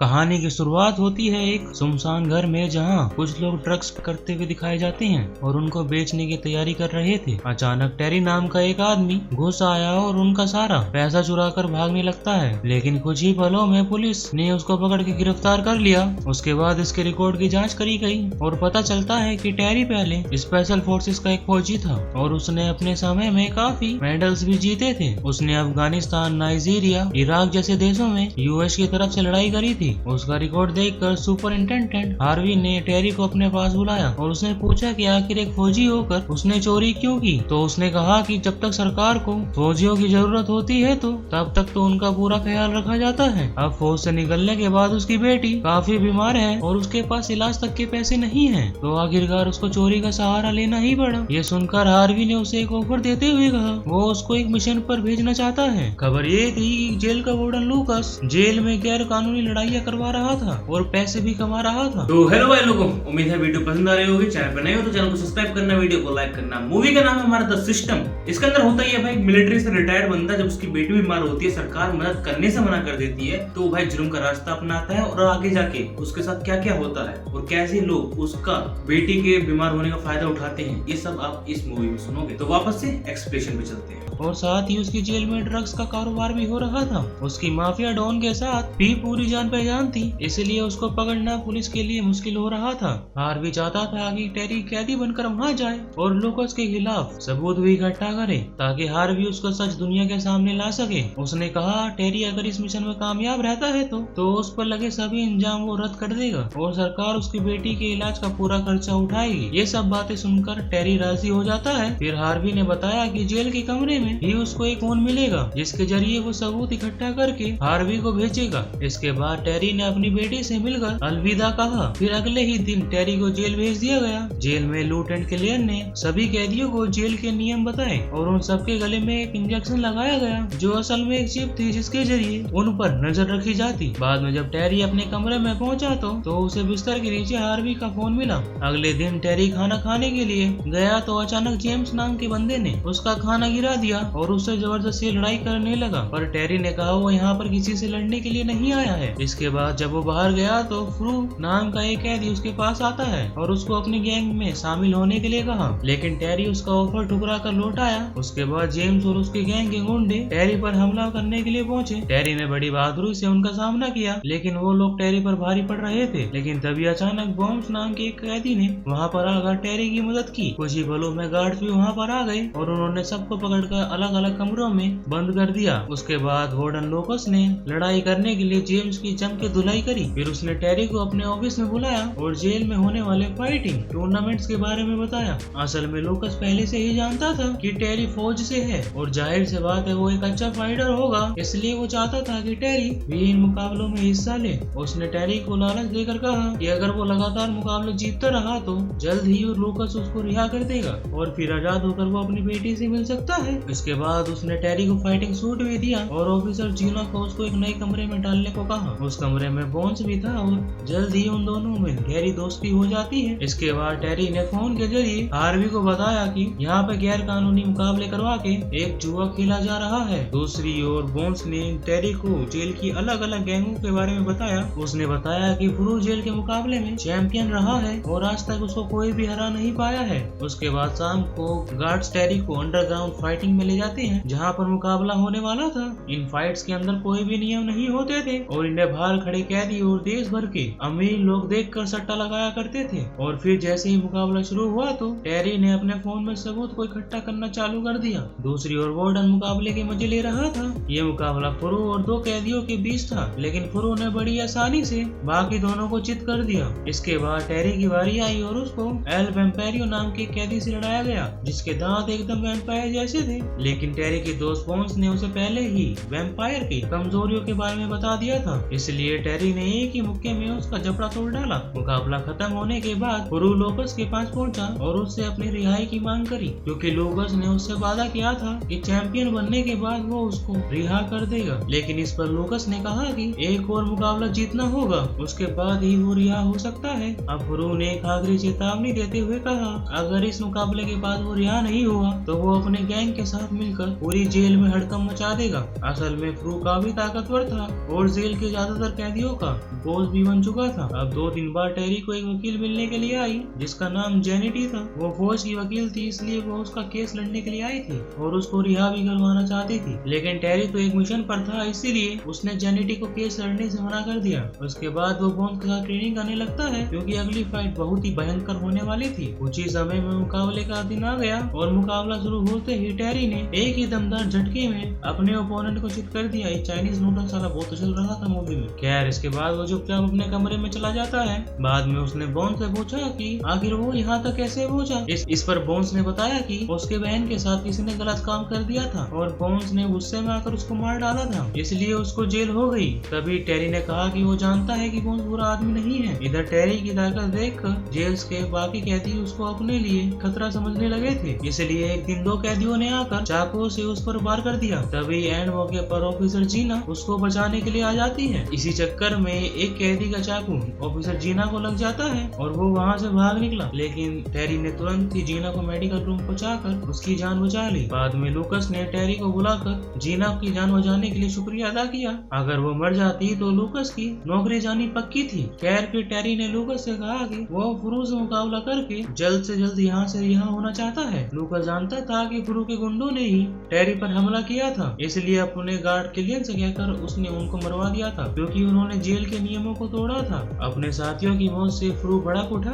कहानी की शुरुआत होती है एक सुनसान घर में, जहां कुछ लोग ड्रग्स करते हुए दिखाए जाते हैं और उनको बेचने की तैयारी कर रहे थे। अचानक टेरी नाम का एक आदमी घुस आया और उनका सारा पैसा चुरा कर भागने लगता है, लेकिन कुछ ही पलों में पुलिस ने उसको पकड़ के गिरफ्तार कर लिया। उसके बाद इसके रिकॉर्ड की जाँच करी गई और पता चलता है कि टेरी पहले स्पेशल फोर्सेस का एक फौजी था और उसने अपने समय में काफी मेडल्स भी जीते थे। उसने अफगानिस्तान, नाइजीरिया, इराक जैसे देशों में यूएस की तरफ से लड़ाई करी थी। उसका रिकॉर्ड देखकर सुपरिंटेंडेंट हार्वी ने टेरी को अपने पास बुलाया और उसने पूछा कि आखिर एक फौजी होकर उसने चोरी क्यों की। तो उसने कहा कि जब तक सरकार को फौजियों की जरूरत होती है तो तब तक तो उनका पूरा ख्याल रखा जाता है। अब फौज से निकलने के बाद उसकी बेटी काफी बीमार है और उसके पास इलाज तक के पैसे नहीं है, तो आखिरकार उसको चोरी का सहारा लेना ही पड़ा। ये सुनकर हार्वी ने उसे एक ऑफर देते हुए कहा वो उसको एक मिशन पर भेजना चाहता है। खबर ये थी कि जेल का वार्डन लूकास जेल में गैर कानूनी लड़ाइयाँ करवा रहा था और पैसे भी कमा रहा था। तो हेलो भाई लोगों, उम्मीद है वीडियो पसंद आ रही होगी। चैनल पर नए हो तो चैनल को सब्सक्राइब करना, वीडियो को लाइक करना। मूवी का नाम है हमारा द सिस्टम। इसके अंदर होता ही है भाई, मिलिट्री से रिटायर्ड बंदा जब उसकी बेटी बीमार होती है, सरकार मदद करने से मना कर देती है, तो भाई जुर्म का रास्ता अपनाता है और आगे जाके उसके साथ क्या क्या होता है और कैसे लोग उसका बेटी के बीमार होने का फायदा उठाते हैं, ये सब आप इस मूवी में सुनोगे। तो वापस से एक्सप्लेनेशन पे चलते हैं। और साथ ही उसकी जेल में ड्रग्स का कारोबार भी हो रहा था। उसकी माफिया डॉन के साथ भी पूरी जान पहचान थी, इसलिए उसको पकड़ना पुलिस के लिए मुश्किल हो रहा था। हार्वी चाहता था कि टेरी कैदी बनकर वहां जाए और लूकास के खिलाफ सबूत भी इकट्ठा करे ताकि हार्वी उसका सच दुनिया के सामने ला सके। उसने कहा टेरी अगर इस मिशन में कामयाब रहता है तो उस पर लगे सभी इंजाम वो रद्द कर देगा और सरकार उसकी बेटी के इलाज का पूरा खर्चा उठाएगी। ये सब बातें सुनकर टेरी राजी हो जाता है। फिर हार्वी ने बताया कि जेल के कमरे में ही उसको एक फोन मिलेगा जिसके जरिए वो सबूत इकट्ठा करके हार्वी को भेजेगा। इसके बाद टेरी ने अपनी बेटी से मिलकर अलविदा कहा। फिर अगले ही दिन टेरी को जेल भेज दिया गया। जेल में लूटेंट क्लियर ने सभी कैदियों को जेल के नियम बताए और उन सबके गले में एक इंजेक्शन लगाया गया जो असल में एक चिप थी जिसके जरिए उन पर नजर रखी जाती। बाद में जब टेरी अपने कमरे में पहुंचा तो उसे बिस्तर के नीचे हार्वी का फोन मिला। अगले दिन टेरी खाना खाने के लिए गया तो अचानक जेम्स नाम के बंदे ने उसका खाना गिरा दिया और उससे जबरदस्ती लड़ाई करने लगा, पर टेरी ने कहा वो यहाँ पर किसी से लड़ने के लिए नहीं आया है। इसके बाद जब वो बाहर गया तो फ्रू नाम का एक कैदी उसके पास आता है और उसको अपनी गैंग में शामिल होने के लिए कहा, लेकिन टेरी उसका ऑफर ठुकरा कर लौट आया। उसके बाद जेम्स और उसके गैंग के गुंडे टेरी पर हमला करने के लिए पहुंचे। टेरी ने बड़ी बहादुरी से उनका सामना किया, लेकिन वो लोग टेरी पर भारी पड़ रहे थे। लेकिन तभी अचानक बॉम्स नाम के एक कैदी ने वहाँ पर आकर टेरी की मदद की। कुछ ही पलों में गार्ड्स भी वहाँ पर आ गए और उन्होंने सबको पकड़कर अलग अलग कमरों में बंद कर दिया। उसके बाद वार्डन लूकास ने लड़ाई करने के लिए जेम्स की जम के धुलाई करी। फिर उसने टेरी को अपने ऑफिस में बुलाया और जेल में होने वाले फाइटिंग टूर्नामेंट्स के बारे में बताया। असल में लूकास पहले से ही जानता था कि टेरी फौज से है और जाहिर सी बात है वो एक अच्छा फाइटर होगा, इसलिए वो चाहता था कि टेरी भी इन मुकाबलों में हिस्सा ले। उसने टेरी को लालच देकर कहा कि अगर वो लगातार मुकाबले जीतता रहा तो जल्द ही लूकास उसको रिहा कर देगा और फिर आजाद होकर वो अपनी बेटी से मिल सकता है। इसके बाद उसने टेरी को फाइटिंग सूट भी दिया और ऑफिसर जीना को उसको एक नए कमरे में डालने को कहा। उस कमरे में बॉन्स भी था और जल्द ही उन दोनों में गहरी दोस्ती हो जाती है। इसके बाद टेरी ने फोन के जरिए हार्वी को बताया कि यहाँ पे गैर कानूनी मुकाबले करवा के एक जुआ खेला जा रहा है। दूसरी ओर बॉन्स ने टेरी को जेल की अलग अलग गैंगों के बारे में बताया। उसने बताया कि फ्रू जेल के मुकाबले में चैंपियन रहा है और आज तक उसको कोई भी हरा नहीं पाया है। उसके बाद शाम को गार्ड्स टेरी को अंडरग्राउंड फाइटिंग में ले जाते हैं जहाँ पर मुकाबला होने वाला था। इन फाइट्स के अंदर कोई भी नियम नहीं होते थे और इन्हें बाहर खड़े कैदी और देश भर के अमीर लोग देखकर सट्टा लगाया करते थे। और फिर जैसे ही मुकाबला शुरू हुआ तो टेरी ने अपने फोन में सबूत को इकट्ठा करना चालू कर दिया। दूसरी ओर वार्डन मुकाबले के मजे ले रहा था। ये मुकाबला फ्रू और दो कैदियों के बीच था, लेकिन फ्रू ने बड़ी आसानी से बाकी दोनों को चित कर दिया। इसके बाद टेरी की बारी आई और उसको एल वेम्पेरियो नाम के कैदी से लड़ाया गया जिसके दांत एकदम वैम्पायर जैसे थे। लेकिन टेरी के दोस्त बॉन्स ने उसे पहले ही वैम्पायर की कमजोरियों के बारे में बता दिया था, इसलिए टेरी ने एक ही मुक्के में उसका जबड़ा तोड़ डाला। मुकाबला खत्म होने के बाद फ्रू लूकास के पास पहुंचा और उससे अपनी रिहाई की मांग करी, क्योंकि लूकास ने उससे वादा किया था कि चैंपियन बनने के बाद वो उसको रिहा कर देगा। लेकिन इस पर लूकास ने कहा कि एक और मुकाबला जीतना होगा, उसके बाद ही वो रिहा हो सकता है। अब फ्रू ने एक आखिरी चेतावनी देते हुए कहा अगर इस मुकाबले के बाद वो रिहा नहीं हुआ तो वो अपने गैंग के साथ मिलकर पूरी जेल में हड़कंप मचा देगा। असल में फ्रू काफी ताकतवर था और जेल के ज्यादातर ज्यादातर कैदियों का बॉस भी बन चुका था। अब 2 दिन बाद टेरी को एक वकील मिलने के लिए आई जिसका नाम जेनिटी था। वो फौज की वकील थी, इसलिए वो उसका केस लड़ने के लिए आई थी और उसको रिहा भी करवाना चाहती थी। लेकिन टेरी तो एक मिशन पर था, इसीलिए उसने जेनिटी को केस लड़ने से मना कर दिया। उसके बाद वो बॉन्स के साथ ट्रेनिंग करने लगता है क्योंकि अगली फाइट बहुत ही भयंकर होने वाली थी। कुछ ही समय में मुकाबले का दिन आ गया और मुकाबला शुरू होते ही टेरी ने एक ही दमदार झटके में अपने ओपोनेंट को चित कर दिया। चाइनीज नूडल साला बहुत चल रहा था मूवी में। खैर इसके बाद वो चुपचाप अपने कमरे में चला जाता है। बाद में उसने बॉन्स से पूछा कि आखिर वो यहाँ तक कैसे पहुंचा। इस पर बॉन्स ने बताया कि उसके बहन के साथ किसी ने गलत काम कर दिया था और बॉन्स ने गुस्से में आकर उसको मार डाला था, इसलिए उसको जेल हो गई। तभी टेरी ने कहा कि वो जानता है कि बॉन्स बुरा आदमी नहीं है। इधर टेरी की ताकत देखकर जेल के बाकी कैदी उसको अपने लिए खतरा समझने लगे थे, इसलिए एक दिन 2 कैदियों ने आकर चाकू से उस पर वार कर दिया। तभी एंड मौके पर ऑफिसर जीना उसको बचाने के लिए आ जाती है। इसी चक्कर में एक कैदी का चाकू ऑफिसर जीना को लग जाता है और वो वहाँ से भाग निकला, लेकिन टेरी ने तुरंत ही जीना को मेडिकल रूम पहुंचाकर उसकी जान बचा ली। बाद में लूकस ने टेरी को बुलाकर जीना की जान बचाने के लिए शुक्रिया अदा किया। अगर वो मर जाती तो लूकस की नौकरी जानी पक्की थी। खैर फिर टेरी ने लूकस से कहा कि वो फ्रू से मुकाबला करके जल्द से जल्द यहाँ से रिहा होना चाहता है। लूकस जानता था कि फ्रू के गुंडों ने ही टेरी पर हमला किया था, इसलिए अपने गार्ड किलियन से कहकर उसने उनको मरवा दिया था क्योंकि उन्होंने जेल के नियमों को तोड़ा था। अपने साथियों की मौत से फ्रू भड़क उठा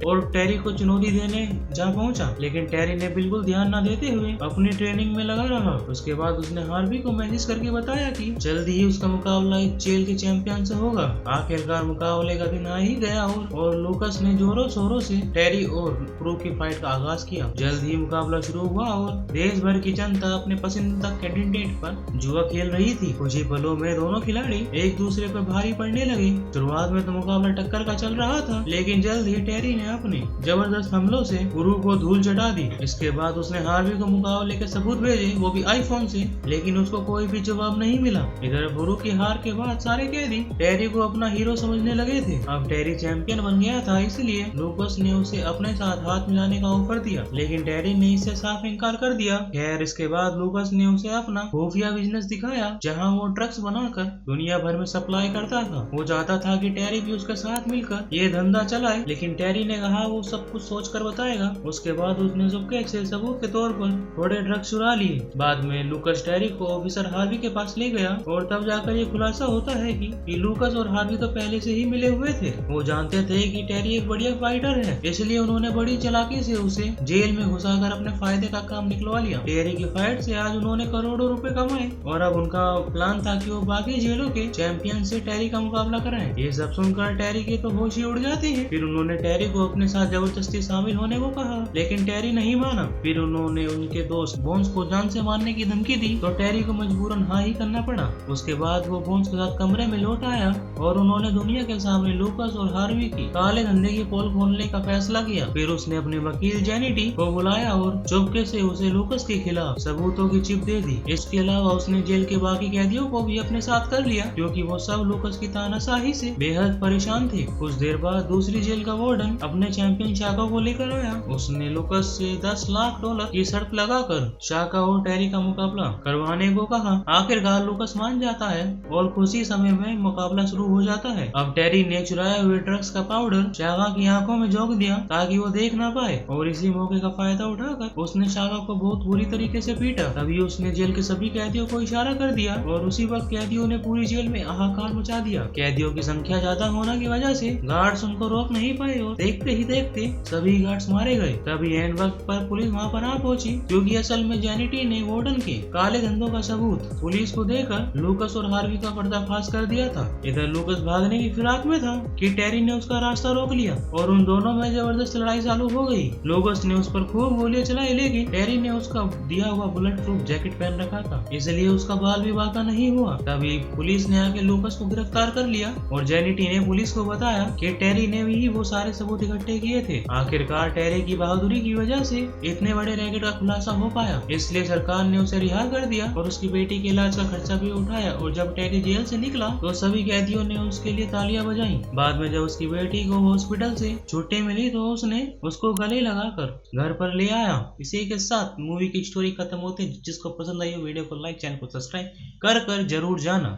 और टेरी को चुनौती देने जा पहुंचा, लेकिन टेरी ने बिल्कुल ध्यान न देते हुए अपनी ट्रेनिंग में लगा रहा। उसके बाद उसने हार्वी को मैसेज करके बताया कि जल्दी ही उसका मुकाबला एक जेल के चैंपियन से होगा। आखिरकार मुकाबले का दिन आ ही गया और लूकस ने जोरों शोरों से टेरी और फ्रू की फाइट का आगाज किया। जल्द ही मुकाबला शुरू हुआ और देश भर की जनता अपने पसंदीदा कैंडिडेट पर जुआ खेल रही थी। कुछ ही पलों में दोनों खिलाड़ी एक दूसरे पर भारी पड़ने लगे। शुरुआत में तो मुकाबला टक्कर का चल रहा था, लेकिन जल्द ही टेरी ने अपने जबरदस्त हमलों से फ्रू को धूल चटा दी। इसके बाद उसने हार्वी को मुकाबले के सबूत भेजे, वो भी आईफोन से, लेकिन उसको कोई भी जवाब नहीं मिला। इधर फ्रू की हार के बाद सारे कैदी टेरी को अपना हीरो समझने लगे थे। अब टेरी चैंपियन बन गया था, इसलिए लूकस ने उसे अपने साथ हाथ मिलाने का ऑफर दिया, लेकिन टेरी ने इससे साफ इनकार कर दिया। खैर इसके बाद लूकस ने उसे अपना खुफिया बिजनेस दिखाया जहां वो ड्रग्स बनाकर दुनिया भर में सप्लाई करता था। वो चाहता था कि टेरी भी उसके साथ मिलकर ये धंधा चलाए, लेकिन टेरी ने कहा वो सब कुछ सोचकर बताएगा। उसके बाद उसने चुपके से सबूत के तौर पर थोड़े ड्रग्स चुरा लिए। बाद में लूकस टेरी को ऑफिसर हार्वी के पास ले गया और तब जाकर ये खुलासा होता है कि लूकस और हार्वी तो पहले से ही मिले हुए थे। वो जानते थे कि टेरी एक बढ़िया फाइटर है, इसलिए उन्होंने बड़ी चालाकी से उसे जेल में घुसाकर अपने फायदे का काम निकलवा लिया। टेरी की फाइट से आज उन्होंने करोड़ों रुपए कमाए और अब उनका प्लान था कि वो बाकी जेलों के चैंपियन से टेरी का मुकाबला कराएं। ये सब सुनकर टेरी के तो होश ही उड़ जाते हैं। फिर उन्होंने टेरी को अपने साथ जबरदस्ती शामिल होने को कहा, लेकिन टेरी नहीं माना। फिर उन्होंने उनके दोस्त बॉन्स को जान से मारने की धमकी दी, तो टेरी को मजबूरन हाँ ही करना पड़ा। उसके बाद वो बॉन्स के साथ कमरे में लौट आया और उन्होंने दुनिया के सामने लूकस और हार्वी की काले धंधे की पोल खोलने का फैसला किया। फिर उसने अपने वकील जेनिटी को बुलाया और चुपके से उसे लूकस के खिलाफ सबूतों की चिप दे दी। इसके अलावा उसने जेल के बाकी कैदियों को भी अपने साथ कर लिया क्योंकि वो सब लूकस की तानाशाही से बेहद परेशान थे। कुछ देर बाद दूसरी जेल का वार्डन अपने चैंपियन शाका को लेकर आया। उसने लूकस से $10 लाख की शर्त लगाकर शाका और टेरी का मुकाबला करवाने को कहा। आखिरकार लूकस मान जाता है और कुछ ही समय में मुकाबला शुरू हो जाता है। अब टेरी ने चुराए हुए ड्रग्स का पाउडर शाका की आंखों में झोंक दिया ताकि वो देख ना पाए और इसी मौके का फायदा उठाकर उसने शाका को बहुत बुरी तरीके से पीटा। तभी उसने जेल के सभी कैदियों को इशारा कर दिया और उसी वक्त कैदियों ने पूरी जेल में हाहाकार मचा दिया। कैदियों की संख्या ज्यादा होने की वजह से गार्ड्स उनको रोक नहीं पाए और देखते ही देखते सभी गार्ड्स मारे गए। तभी एंड वक्त पर पुलिस वहाँ पर आ पहुंची क्योंकि असल में जेनिटी ने वार्डन के काले धंधों का सबूत पुलिस को देकर लूकस और हार्वी का पर्दाफाश कर दिया था। इधर लूकस भागने की फिराक में था कि टेरी ने उसका रास्ता रोक लिया और उन दोनों में जबरदस्त लड़ाई चालू हो गई। लूकस ने उस पर खूब गोलियां चलाई, लेकिन टेरी ने उसका दिया हुआ बुलेट प्रूफ जैकेट पहन रखा था, इसलिए उसका बाल भी बांका नहीं हुआ। तभी पुलिस ने आके लूकस को गिरफ्तार कर लिया और जेनिटी ने पुलिस को बताया कि टेरी ने भी वो सारे सबूत इकट्ठे किए थे। आखिरकार टेरी की बहादुरी की वजह से इतने बड़े रैकेट का खुलासा हो पाया, इसलिए सरकार ने उसे रिहा कर दिया और उसकी बेटी के इलाज का खर्चा भी उठाया। और जब टेरी जेल से निकला तो सभी कैदियों ने उसके लिए तालियां बजाई। बाद में जब उसकी बेटी को हॉस्पिटल से छुट्टी मिली तो उसने उसको गले लगाकर घर पर ले आया। इसी के साथ मूवी की स्टोरी खत्म होती है। जिसको पसंद आई हो वीडियो को लाइक, चैनल को सब्सक्राइब कर जरूर जाना।